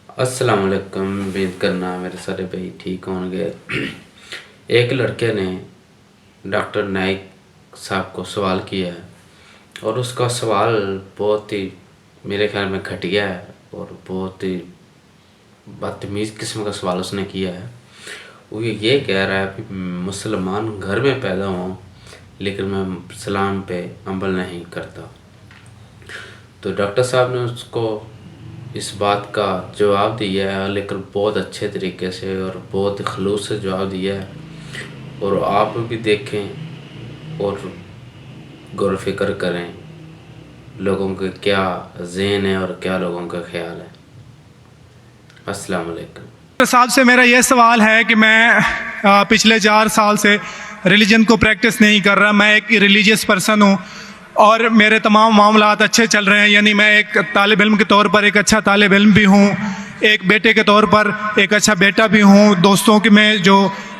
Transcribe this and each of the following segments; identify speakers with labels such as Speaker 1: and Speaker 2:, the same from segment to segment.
Speaker 1: अस्सलाम वालेकुम। उम्मीद करना मेरे सारे भाई ठीक होंगे। एक लड़के ने डॉक्टर नाइक साहब को सवाल किया है और उसका सवाल बहुत ही मेरे ख्याल में घटिया है और बहुत ही बदतमीज़ किस्म का सवाल उसने किया है। वो ये कह रहा है कि मुसलमान घर में पैदा हूँ लेकिन मैं इस्लाम पे अमल नहीं करता। तो डॉक्टर साहब ने उसको इस बात का जवाब दिया है, लेकिन बहुत अच्छे तरीके से और बहुत खलूस से जवाब दिया है। और आप भी देखें और गौर फिक्र करें लोगों के क्या ज़हन है और क्या लोगों का ख्याल है। अस्सलाम वालेकुम।
Speaker 2: साहब से मेरा ये सवाल है कि मैं पिछले 4 साल से रिलीजन को प्रैक्टिस नहीं कर रहा। मैं एक रिलीजियस पर्सन हूँ और मेरे तमाम मामलात अच्छे चल रहे हैं। यानी मैं एक तालिब इल्म के तौर पर एक अच्छा तालिब इल्म भी हूँ, एक बेटे के तौर पर एक अच्छा बेटा भी हूँ। दोस्तों के में जो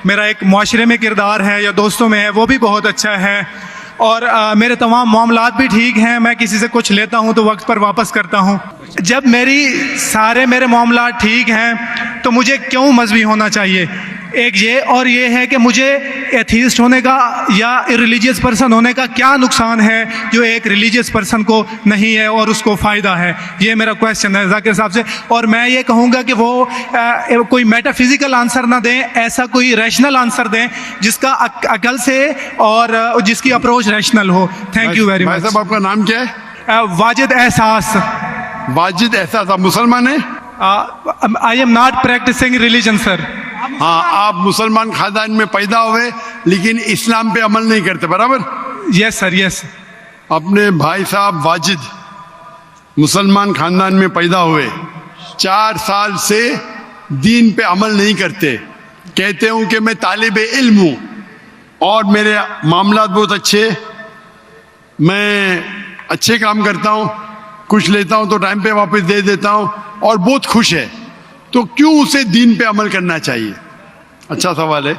Speaker 2: मेरा एक मुआशरे में किरदार है या दोस्तों में है वो भी बहुत अच्छा है और मेरे तमाम मामलात भी ठीक हैं। मैं किसी से कुछ लेता हूँ तो वक्त पर वापस करता हूँ। जब मेरे मामलात ठीक हैं तो मुझे क्यों मजहबी होना चाहिए? एक ये और ये है कि मुझे एथीस्ट होने का या रिलीजियस पर्सन होने का क्या नुकसान है जो एक रिलीजियस पर्सन को नहीं है और उसको फ़ायदा है? ये मेरा क्वेश्चन है जाकिर साहब से। और मैं ये कहूँगा कि वो कोई मेटाफिजिकल आंसर ना दें, ऐसा कोई रैशनल आंसर दें जिसका अकल से और जिसकी अप्रोच रैशनल हो। Thank you very much.
Speaker 3: भाई साहब, आपका नाम क्या है?
Speaker 2: वाजिद एहसास।
Speaker 3: वाजिद एहसास। आप मुसलमान हैं?
Speaker 2: I am not practising religion sir.
Speaker 3: हाँ, आप मुसलमान खानदान में पैदा हुए लेकिन इस्लाम पे अमल नहीं करते, बराबर?
Speaker 2: Yes sir, yes.
Speaker 3: अपने भाई साहब वाजिद मुसलमान खानदान में पैदा हुए, 4 साल से दीन पे अमल नहीं करते। कहते हूँ कि मैं तालिब इल्म हूँ और मेरे मामलात बहुत अच्छे, मैं अच्छे काम करता हूँ, कुछ लेता हूँ तो टाइम पे वापस दे देता हूँ और बहुत खुश है, तो क्यों उसे दीन पे अमल करना चाहिए? अच्छा सवाल है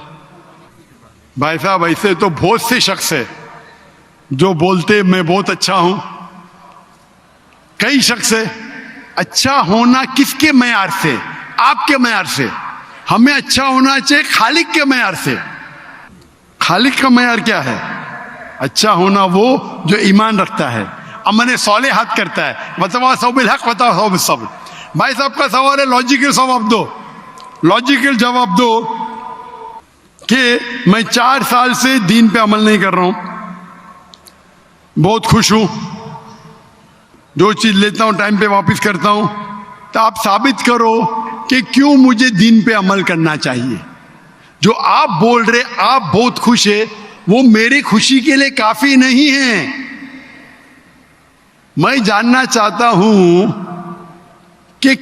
Speaker 3: भाई साहब। ऐसे तो बहुत से शख्स है जो बोलते मैं बहुत अच्छा हूं। कई शख्स है। अच्छा होना किसके मयार से? आपके मयार से। हमें अच्छा होना चाहिए खालिक के मयार से। खालिक का मयार क्या है? अच्छा होना वो जो ईमान रखता है, अमल सालेहात करता है। वतवासौ बिल हक वतवासौ बिस सब्र। भाई साहब का सवाल है, लॉजिकल जवाब दो। लॉजिकल जवाब दो कि मैं 4 साल से दीन पे अमल नहीं कर रहा हूं, बहुत खुश हूं, जो चीज लेता हूं टाइम पे वापस करता हूं। तो आप साबित करो कि क्यों मुझे दीन पे अमल करना चाहिए। जो आप बोल रहे आप बहुत खुश है, वो मेरी खुशी के लिए काफी नहीं है। मैं जानना चाहता हूं कि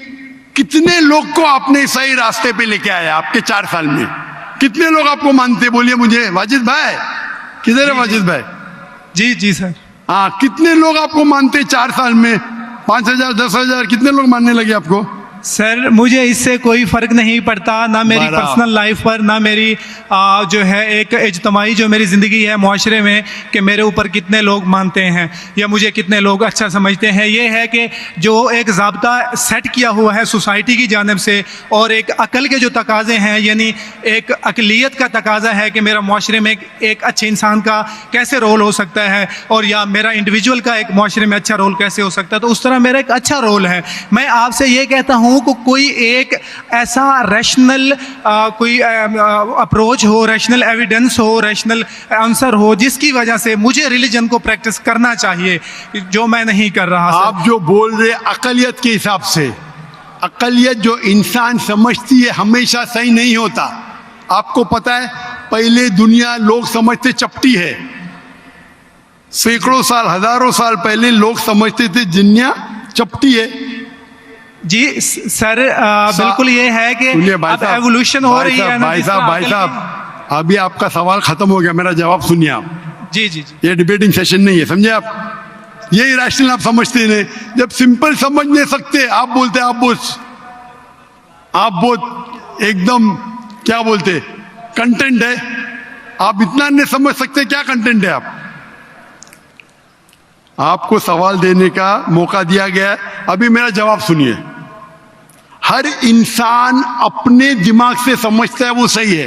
Speaker 3: कितने लोग को आपने सही रास्ते पे लेके आया आपके 4 साल में। कितने लोग आपको मानते? बोलिए मुझे। वाजिद भाई किधर है? वाजिद भाई
Speaker 2: जी जी सर।
Speaker 3: हाँ, कितने लोग आपको मानते 4 साल में? 5,000 10,000 कितने लोग मानने लगे आपको?
Speaker 2: सर मुझे इससे कोई फ़र्क नहीं पड़ता, ना मेरी पर्सनल लाइफ पर, ना मेरी जो है एक इज्तमाही जो मेरी ज़िंदगी है मुआशरे में, कि मेरे ऊपर कितने लोग मानते हैं या मुझे कितने लोग अच्छा समझते हैं। ये है कि जो एक ज़ाब्ता सेट किया हुआ है सोसाइटी की जानिब से और एक अकल के जो तकाज़े हैं, यानी एक अकलियत का तकाज़ा है कि मेरा मुआशरे में एक अच्छे इंसान का कैसे रोल हो सकता है और या मेरा इंडिविजुअल का एक मुआशरे में अच्छा रोल कैसे हो सकता है। तो उस तरह मेरा एक अच्छा रोल है। मैं आपसे ये कहता हूँ को कोई एक ऐसा रैशनल कोई अप्रोच हो, रैशनल एविडेंस हो, रैशनल आंसर हो जिसकी वजह से मुझे रिलीजन को प्रैक्टिस करना चाहिए, जो मैं नहीं कर रहा।
Speaker 3: आप जो बोल रहे अकलियत के हिसाब से, अकलियत जो इंसान समझती है हमेशा सही नहीं होता। आपको पता है, पहले दुनिया लोग समझते चपटी है। सैकड़ों साल, हजारों साल पहले लोग समझते थे जिन्ना चपटी है।
Speaker 2: जी सर, बिल्कुल ये है कि अब एवोल्यूशन हो रही है ना।
Speaker 3: भाई साहब, अभी आपका सवाल खत्म हो गया, मेरा जवाब सुनिए आप।
Speaker 2: जी जी जी।
Speaker 3: ये डिबेटिंग सेशन नहीं है, समझे आप? ये रैशनल आप समझते नहीं। जब सिंपल समझ नहीं सकते आप बोलते आप बहुत एकदम क्या बोलते कंटेंट है। आप इतना नहीं समझ सकते क्या कंटेंट है। आपको सवाल देने का मौका दिया गया है, अभी मेरा जवाब सुनिए। हर इंसान अपने दिमाग से समझता है वो सही है,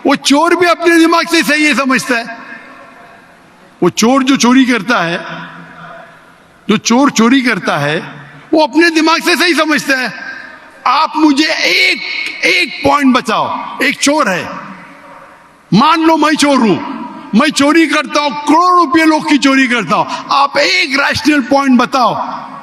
Speaker 3: वो चोर भी अपने दिमाग से सही है समझता है। वो चोर जो चोरी करता है, जो चोर चोरी करता है, वो अपने दिमाग से सही समझता है। आप मुझे एक पॉइंट बताओ, एक चोर है, मान लो मैं चोर हूं, मैं चोरी करता हूं, करोड़ों रुपए लोग की चोरी करता हूं, आप एक रैशनल पॉइंट बताओ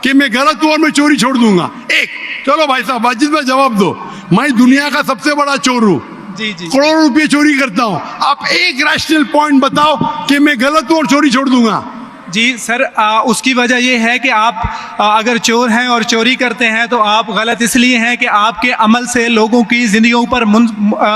Speaker 3: कि मैं गलत हूं और मैं चोरी छोड़ दूंगा। एक, चलो भाई साहब वाजिद भाई जवाब दो, मैं दुनिया का सबसे बड़ा चोर हूं,
Speaker 2: जी जी
Speaker 3: करोड़ों रुपए चोरी करता हूं, आप एक रैशनल पॉइंट बताओ कि मैं गलत हूं और चोरी छोड़ दूंगा।
Speaker 2: जी सर, उसकी वजह ये है कि आप अगर चोर हैं और चोरी करते हैं तो आप गलत इसलिए हैं कि आपके अमल से लोगों की जिंदगियों पर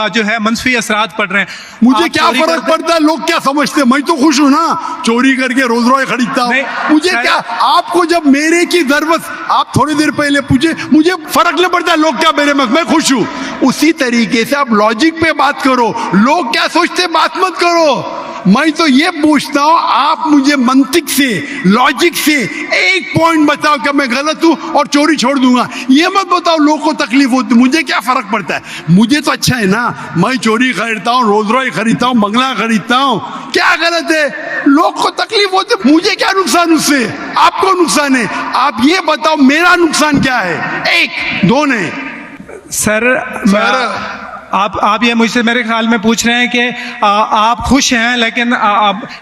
Speaker 2: जो है मंफी असरात पड़ रहे हैं।
Speaker 3: मुझे
Speaker 2: आप
Speaker 3: क्या
Speaker 2: चोरी
Speaker 3: फर्क
Speaker 2: करते-
Speaker 3: पड़ता है लोग क्या समझते हैं, मैं तो खुश हूं ना, चोरी करके रोज रॉय खरीदता हूं,
Speaker 2: नहीं,
Speaker 3: मुझे
Speaker 2: सर-
Speaker 3: क्या, आपको जब मेरे की जरूरत, आप थोड़ी देर पहले पूछे, मुझे फर्क नहीं पड़ता लोग क्या मेरे में, मैं खुश हूं। उसी तरीके से आप लॉजिक पे बात करो, लोग क्या सोचते बात मत करो। मैं तो ये पूछता हूं, आप मुझे मंतिक से, लॉजिक से एक पॉइंट बताओ कि मैं गलत हूं और चोरी छोड़ दूंगा। ये मत बताओ लोगों को तकलीफ होती, मुझे क्या फर्क पड़ता है, मुझे तो अच्छा है ना, मैं चोरी खरीदता हूं, रोज रॉय खरीदता हूं, बंगला खरीदता हूं, क्या गलत है? लोग को तकलीफ होती, मुझे क्या नुकसान उससे, आपको नुकसान है। आप ये बताओ मेरा नुकसान क्या है, एक दो नहीं।
Speaker 2: सर आप ये मुझसे मेरे ख्याल में पूछ रहे हैं कि आप खुश हैं, लेकिन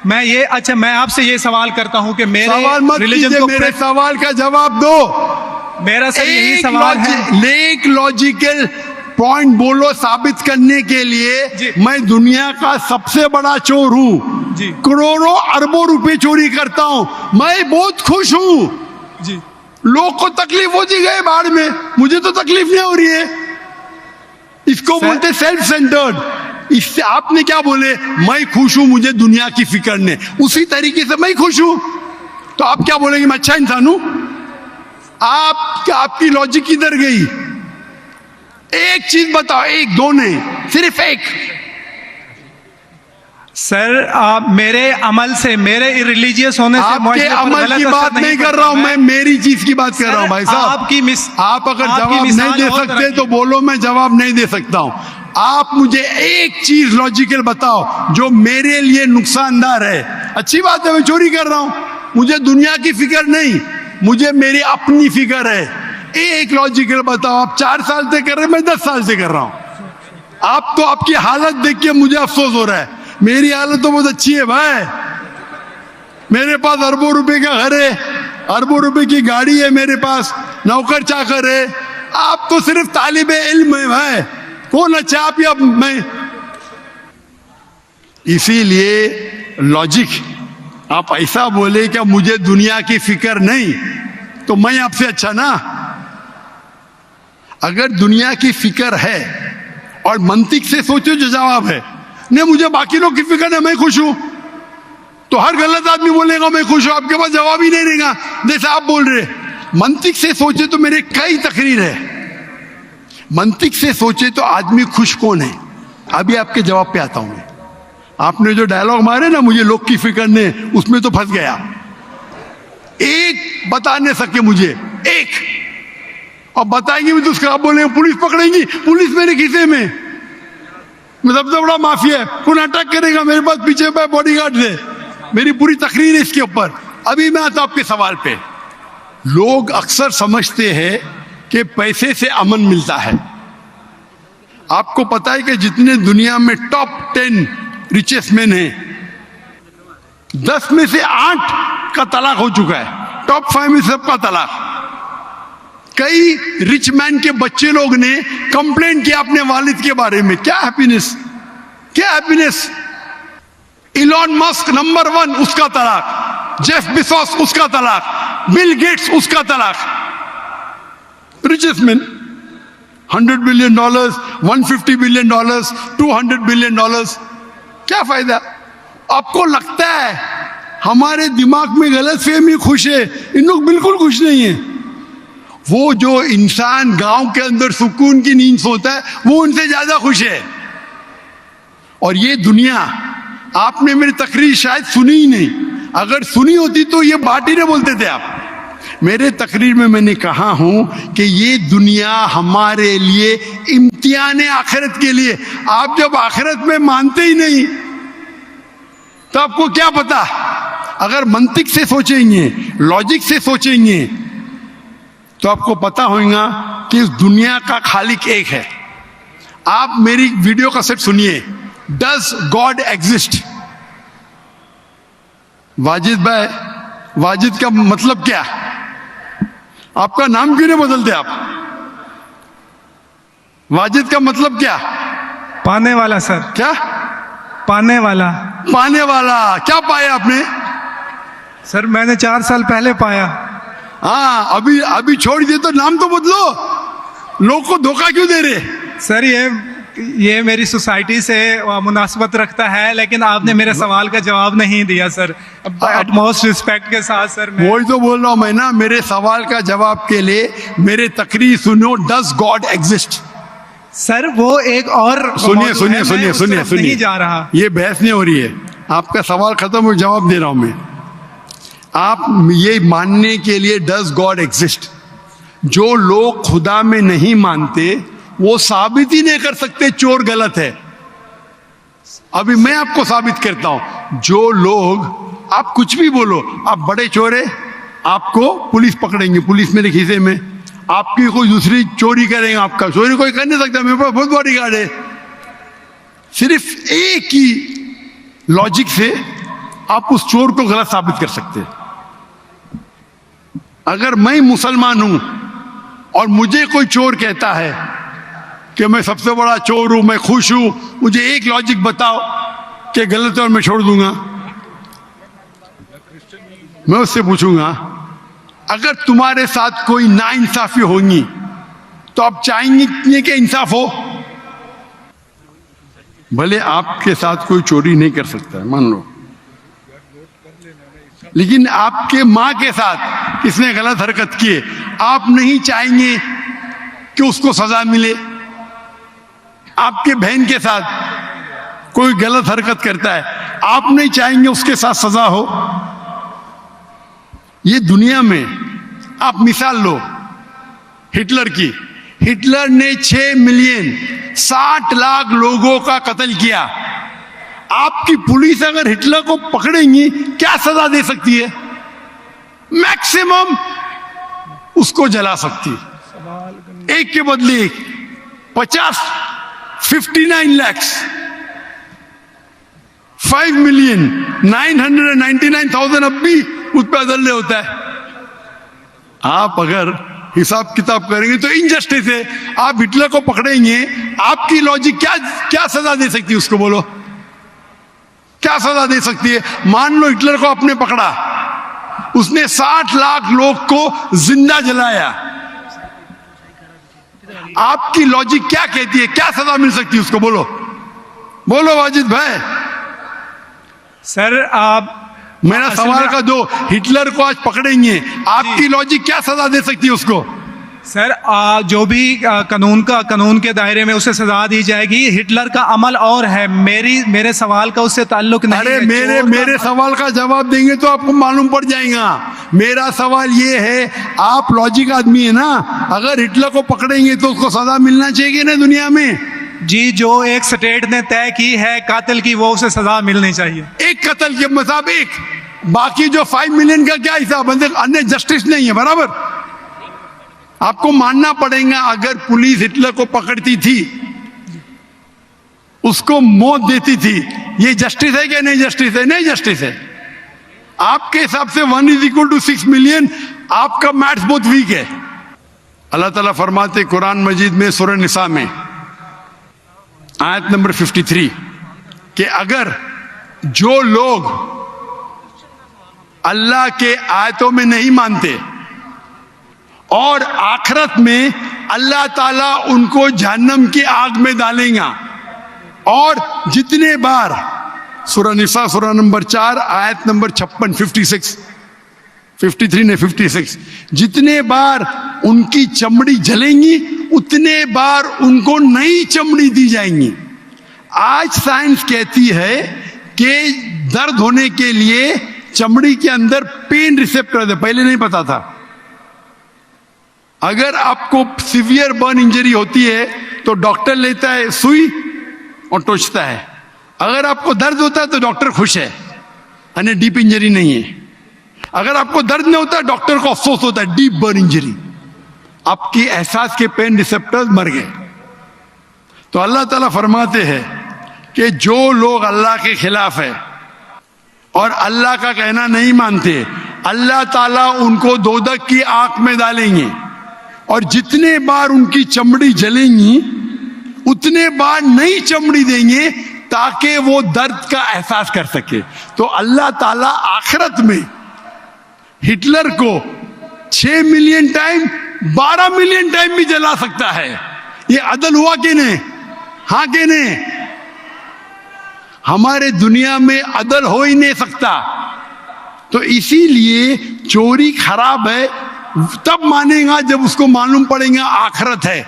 Speaker 2: मैं ये, अच्छा मैं आपसे ये सवाल करता हूं कि मेरे
Speaker 3: सवाल मत
Speaker 2: रिलीजन
Speaker 3: कीजिए,
Speaker 2: को
Speaker 3: मेरे सवाल का जवाब दो।
Speaker 2: मेरा सर यही सवाल है।
Speaker 3: एक लॉजिकल पॉइंट बोलो साबित करने के लिए,
Speaker 2: जी।
Speaker 3: मैं दुनिया का सबसे बड़ा चोर हूं,
Speaker 2: जी।
Speaker 3: करोड़ों अरबों रुपए चोरी करता हूं, मैं बहुत खुश हूं।
Speaker 2: जी
Speaker 3: लोग को तकलीफ होती गए बाढ़ में, मुझे तो तकलीफ नहीं हो रही है। इसको
Speaker 2: सर-
Speaker 3: बोलते सेल्फ सेंटर्ड। इससे आपने क्या बोले, मैं खुश हूं, मुझे दुनिया की फिक्र नहीं, उसी तरीके से मैं खुश हूं, तो आप क्या बोलेंगे मैं अच्छा इंसान हूं? आपकी लॉजिक किधर गई? एक चीज बताओ, एक दो नहीं, सिर्फ एक।
Speaker 2: सर मेरे अमल से, मेरे रिलीजियस होने से
Speaker 3: आपके
Speaker 2: मुआशरे पर
Speaker 3: अमल
Speaker 2: गलत
Speaker 3: की
Speaker 2: असर
Speaker 3: बात नहीं कर
Speaker 2: पड़ता।
Speaker 3: रहा हूं मैं, मेरी चीज की बात कर रहा हूं भाई साहब। आप अगर
Speaker 2: आपकी
Speaker 3: जवाब
Speaker 2: मिसाल
Speaker 3: नहीं दे
Speaker 2: और
Speaker 3: सकते
Speaker 2: तरह
Speaker 3: तो
Speaker 2: की।
Speaker 3: बोलो, मैं जवाब नहीं दे सकता हूं। आप मुझे एक चीज लॉजिकल बताओ जो मेरे लिए नुकसानदार है। अच्छी बात है, मैं चोरी कर रहा हूं, मुझे दुनिया की फिक्र नहीं, मुझे मेरी अपनी फिक्र है। एक लॉजिकल बताओ, आप 4 साल से कर रहे हैं, मैं 10 साल से कर रहा हूं। आप तो आपकी हालत देख के मुझे अफसोस हो रहा है, मेरी हालत तो बहुत अच्छी है भाई। मेरे पास अरबों रुपए का घर है, अरबों रुपए की गाड़ी है मेरे पास, नौकर चाकर है। आप तो सिर्फ तालिबे इल्म है भाई, कौन अच्छा आप या मैं? इसीलिए लॉजिक, आप ऐसा बोले क्या मुझे दुनिया की फिक्र नहीं, तो मैं आपसे अच्छा ना। अगर दुनिया की फिक्र है और मंतिक से सोचो जो जवाब है, नहीं मुझे बाकी लोग की फिक्र है, मैं खुश हूं, तो हर गलत आदमी बोलेगा मैं खुश हूं, आपके पास जवाब ही नहीं रहेगा जैसे आप बोल रहे। मंतिक से सोचे तो मेरे कई तकरीर है, मंतिक से सोचे तो आदमी खुश कौन है? अभी आपके जवाब पे आता हूं मैं। आपने जो डायलॉग मारे ना, मुझे लोग की फिक्र नहीं, उसमें तो फंस गया। एक बता नहीं सके मुझे, एक, और बताएंगे भी तो उसका आप बोलेंगे पुलिस पकड़ेंगी, पुलिस मेरे खीसे में, मैं सबसे बड़ा माफिया है, कौन अटैक करेगा मेरे पास, पीछे पे बॉडीगार्ड है। मेरी पूरी तकरीर है इसके ऊपर। अभी मैं आता हूं आपके सवाल पे। लोग अक्सर समझते हैं कि पैसे से अमन मिलता है। आपको पता है कि जितने दुनिया में टॉप 10 रिचेस्ट मैन हैं, 10 में से 8 का तलाक हो चुका है, टॉप 5 में सबका तलाक। कई रिच मैन के बच्चे लोग ने कंप्लेंट किया अपने वालिद के बारे में, क्या हैप्पीनेस, क्या हैप्पीनेस। इलॉन मस्क नंबर 1, उसका तलाक, जेफ बेजोस उसका तलाक, बिल गेट्स उसका तलाक। Richest man, $100 billion, $150 billion, $200 billion, क्या फायदा? आपको लगता है हमारे दिमाग में गलत फहमी, खुश है, इन लोग बिल्कुल खुश नहीं है। वो जो इंसान गांव के अंदर सुकून की नींद सोता है, वो उनसे ज्यादा खुश है। और ये दुनिया, आपने मेरी तकरीर शायद सुनी ही नहीं, अगर सुनी होती तो ये बात ही नहीं बोलते थे आप। मेरे तकरीर में मैंने कहा हूं कि ये दुनिया हमारे लिए इम्तिहान है आखिरत के लिए। आप जब आखिरत में मानते ही नहीं तो आपको क्या पता। अगर मंतिक से सोचेंगे, लॉजिक से सोचेंगे तो आपको पता होगा कि इस दुनिया का खालिक एक है। आप मेरी वीडियो का सेट सुनिए, डज गॉड एग्जिस्ट। वाजिद भाई, वाजिद का मतलब क्या? आपका नाम क्यों नहीं बदलते आप? वाजिद का मतलब क्या?
Speaker 2: पाने वाला सर।
Speaker 3: क्या
Speaker 2: पाने वाला?
Speaker 3: पाने वाला। क्या पाया आपने?
Speaker 2: सर मैंने 4 साल पहले पाया।
Speaker 3: हाँ, अभी छोड़ दिए तो नाम तो बदलो। लोग को धोखा क्यों दे रहे?
Speaker 2: सर ये मेरी सोसाइटी से मुनासबत रखता है, लेकिन आपने मेरे सवाल का जवाब नहीं दिया सर। मोस्ट रिस्पेक्ट के साथ सर,
Speaker 3: वही तो बोल रहा हूं मैं ना, मेरे सवाल का जवाब के लिए मेरे तकरीर सुनो। Does God exist?
Speaker 2: सर वो एक और
Speaker 3: सुनिए
Speaker 2: नहीं जा रहा।
Speaker 3: ये बहस नहीं हो रही है, आपका सवाल खत्म हो, जवाब दे रहा हूं मैं। आप ये मानने के लिए डज गॉड एग्जिस्ट, जो लोग खुदा में नहीं मानते वो साबित ही नहीं कर सकते चोर गलत है। अभी मैं आपको साबित करता हूं। जो लोग, आप कुछ भी बोलो, आप बड़े चोर है, आपको पुलिस पकड़ेंगे, पुलिस मेरे खीसे में, आपकी कोई दूसरी चोरी करेंगे, आपका चोरी कोई कर नहीं सकता, मेरे पास बहुत बड़ी गार्ड है। सिर्फ एक ही लॉजिक से आप उस चोर को गलत साबित कर सकते हैं। अगर मैं मुसलमान हूं और मुझे कोई चोर कहता है कि मैं सबसे बड़ा चोर हूं, मैं खुश हूं, मुझे एक लॉजिक बताओ कि गलत है और मैं छोड़ दूंगा। मैं उससे पूछूंगा, अगर तुम्हारे साथ कोई नाइंसाफी होगी तो आप चाहेंगे कि इंसाफ हो? भले आपके साथ कोई चोरी नहीं कर सकता है, मान लो, लेकिन आपके मां के साथ किसने गलत हरकत की है, आप नहीं चाहेंगे कि उसको सजा मिले? आपके बहन के साथ कोई गलत हरकत करता है, आप नहीं चाहेंगे उसके साथ सजा हो? ये दुनिया में आप मिसाल लो हिटलर की। हिटलर ने 6 मिलियन 60 लाख लोगों का कत्ल किया। आपकी पुलिस अगर हिटलर को पकड़ेंगी क्या सजा दे सकती है? मैक्सिमम उसको जला सकती है, एक के बदले एक। 59 लाख 5,999,000 अब भी उस पर अदल्य होता है। आप अगर हिसाब किताब करेंगे तो इनजस्टिस है। आप हिटलर को पकड़ेंगे, आपकी लॉजिक क्या सजा दे सकती है उसको? बोलो, क्या सजा दे सकती है? मान लो हिटलर को आपने पकड़ा, उसने 60 लाख लोग को जिंदा जलाया, आपकी लॉजिक क्या कहती है? क्या सजा मिल सकती है उसको? बोलो बोलो वाजिद भाई।
Speaker 2: सर आप
Speaker 3: मेरा सवाल का दो, हिटलर को आज पकड़ेंगे, आपकी लॉजिक क्या सजा दे सकती है उसको?
Speaker 2: सर जो भी कानून के दायरे में उसे सजा दी जाएगी। हिटलर का अमल और है, मेरे सवाल का उससे ताल्लुक नहीं
Speaker 3: अरे
Speaker 2: है।
Speaker 3: मेरे सवाल का जवाब देंगे तो आपको मालूम पड़ जाएगा। मेरा सवाल ये है, आप लॉजिक आदमी है ना, अगर हिटलर को पकड़ेंगे तो उसको सजा मिलना चाहिए ना दुनिया में?
Speaker 2: जी, जो एक स्टेट ने तय की है कातिल की, वो उसे सजा मिलनी चाहिए।
Speaker 3: एक कत्ल के मतलब एक, बाकी जो 5 मिलियन का क्या हिसाब? अन्य जस्टिस नहीं है, बराबर? आपको मानना पड़ेगा, अगर पुलिस हिटलर को पकड़ती थी, उसको मौत देती थी, ये जस्टिस है क्या? नहीं जस्टिस है, नहीं जस्टिस है। आपके हिसाब से 1=6 मिलियन, आपका मैथ्स बहुत वीक है। अल्लाह ताला फरमाते कुरान मजीद में सूरह निसा में आयत नंबर 53 कि अगर जो लोग अल्लाह के आयतों में नहीं मानते और आखिरत में अल्लाह ताला उनको जहन्नम की आग में डालेगा, और जितने बार, सूरह निसा सूरह नंबर 4 आयत नंबर 56, 53 ने 56, जितने बार उनकी चमड़ी जलेंगी उतने बार उनको नई चमड़ी दी जाएंगी। आज साइंस कहती है कि दर्द होने के लिए चमड़ी के अंदर पेन रिसेप्टर है, पहले नहीं पता था। अगर आपको सीवियर बर्न इंजरी होती है तो डॉक्टर लेता है सुई और टोचता है। अगर आपको दर्द होता है तो डॉक्टर खुश है, यानी डीप इंजरी नहीं है। अगर आपको दर्द नहीं होता डॉक्टर को अफसोस होता है, डीप बर्न इंजरी, आपकी एहसास के पेन रिसेप्टर्स मर गए। तो अल्लाह ताला फरमाते हैं कि जो लोग अल्लाह के खिलाफ है और अल्लाह का कहना नहीं मानते, अल्लाह ताला उनको दोजख की आग में डालेंगे और जितने बार उनकी चमड़ी जलेंगी उतने बार नई चमड़ी देंगे ताकि वो दर्द का एहसास कर सके। तो अल्लाह ताला आखिरत में हिटलर को 6 मिलियन टाइम 12 मिलियन टाइम भी जला सकता है। ये अदल हुआ कि नहीं? हाँ कि नहीं? हमारे दुनिया में अदल हो ही नहीं सकता। तो इसीलिए चोरी खराब है तब मानेगा जब उसको मालूम पड़ेगा आखिरत है,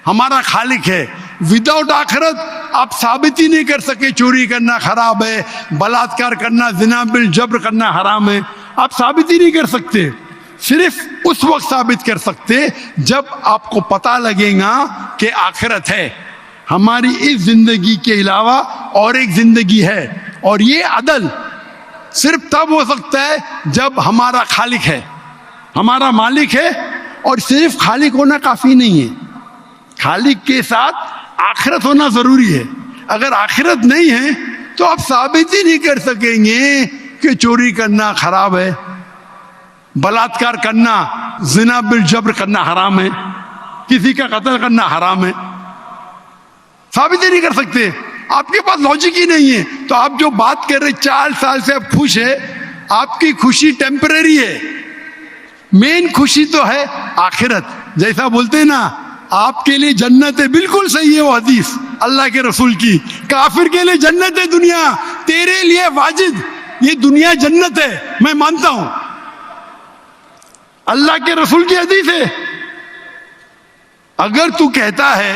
Speaker 3: हमारा खालिक है। विदाउट आखिरत आप साबित ही नहीं कर सके चोरी करना खराब है, बलात्कार करना, जिना बिल जब्र करना हराम है, आप साबित ही नहीं कर सकते। सिर्फ उस वक्त साबित कर सकते जब आपको पता लगेगा कि आखिरत है, हमारी इस जिंदगी के अलावा और एक जिंदगी है। और ये अदल सिर्फ तब हो सकता है जब हमारा खालिक है, हमारा मालिक है। और सिर्फ खालिक होना काफी नहीं है, खालिक के साथ आखिरत होना जरूरी है। अगर आखिरत नहीं है तो आप साबित ही नहीं कर सकेंगे कि चोरी करना खराब है, बलात्कार करना, जिना बिल जब्र करना हराम है, किसी का कत्ल करना हराम है। साबित ही नहीं कर सकते, आपके पास लॉजिक ही नहीं है। तो आप जो बात कर रहे 4 साल से आप खुश है, आपकी खुशी टेम्परेरी है, मेन खुशी तो है आखिरत। जैसा बोलते हैं ना, आपके लिए जन्नत है, बिल्कुल सही है वो हदीस अल्लाह के रसूल की। काफिर के लिए जन्नत है दुनिया, तेरे लिए वाजिद ये दुनिया जन्नत है, मैं मानता हूं, अल्लाह के रसूल की हदीस है। अगर तू कहता है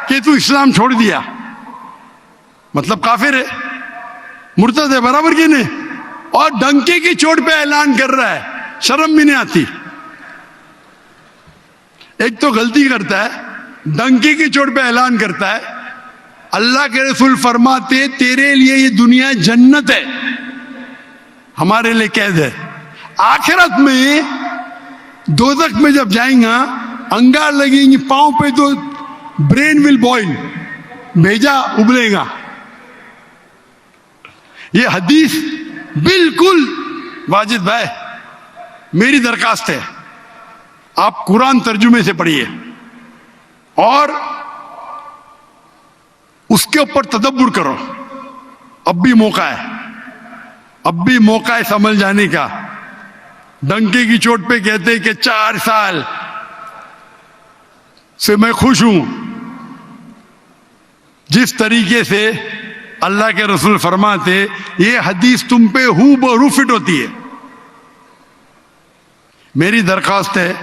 Speaker 3: कि तू इस्लाम छोड़ दिया, मतलब काफिर है, मुर्तद है, बराबर की नहीं, और डंके की चोट पे ऐलान कर रहा है, शर्म भी नहीं आती। एक तो गलती करता है, डंके की चोट पे ऐलान करता है। अल्लाह के रसूल फरमाते तेरे लिए ये दुनिया जन्नत है, हमारे लिए कैद है। आखिरत में दोजख में जब जाएगा, अंगार लगेंगी पांव पे तो ब्रेन विल बॉइल, भेजा उबलेगा। ये हदीस बिल्कुल वाजिद भाई, मेरी दरखास्त है आप कुरान तर्जुमे से पढ़िए और उसके ऊपर तदब्बुर करो। अब भी मौका है, अब भी मौका है समझ जाने का। डंके की चोट पे कहते कि 4 साल से मैं खुश हूं। जिस तरीके से अल्लाह के रसूल फरमाते, ये हदीस तुम पे हूबहू फिट होती है। मेरी दरखास्त है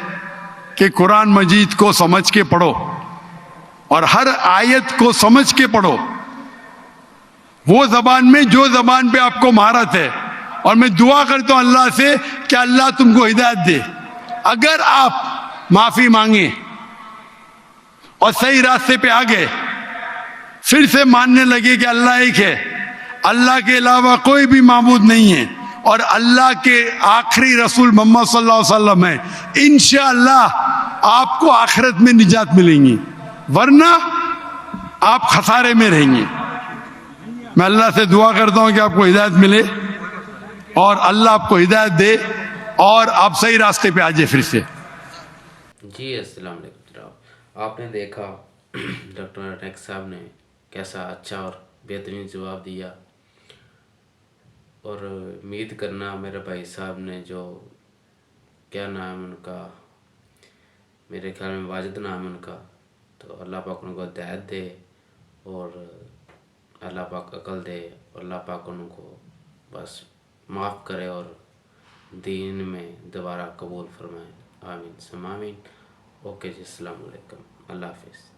Speaker 3: कि कुरान मजीद को समझ के पढ़ो और हर आयत को समझ के पढ़ो, वो जबान में जो जबान पे आपको महारत है। और मैं दुआ करता हूं अल्लाह से कि अल्लाह तुमको हिदायत दे। अगर आप माफी मांगे और सही रास्ते पे आ गए, फिर से मानने लगे कि अल्लाह एक है, अल्लाह के अलावा कोई भी माबूद नहीं है और अल्लाह के आखिरी रसूल मोहम्मद सल्लल्लाहु अलैहि वसल्लम है, इंशाअल्लाह आपको आखिरत में निजात मिलेंगी, वरना आप खसारे में रहेंगे। मैं अल्लाह से दुआ करता हूं कि आपको हिदायत मिले और अल्लाह आपको हिदायत दे और आप सही रास्ते पे आ जाए फिर से।
Speaker 1: जी अस्सलाम वालेकुम जनाब, आपने देखा डॉक्टर अनैक साहब ने कैसा अच्छा और बेहतरीन जवाब दिया। और उम्मीद करना मेरे भाई साहब ने, जो क्या नाम उनका, मेरे ख्याल में वाजिद नाम है उनका, तो अल्लाह पाक उनको हिदायत दे और अल्लाह पाक अकल दे, अल्लाह पाक उनको बस माफ़ करे और दीन में दोबारा कबूल फरमाए। आमीन समामीन। ओके जी, अस्सलाम वालेकुम, अल्लाह हाफिज़।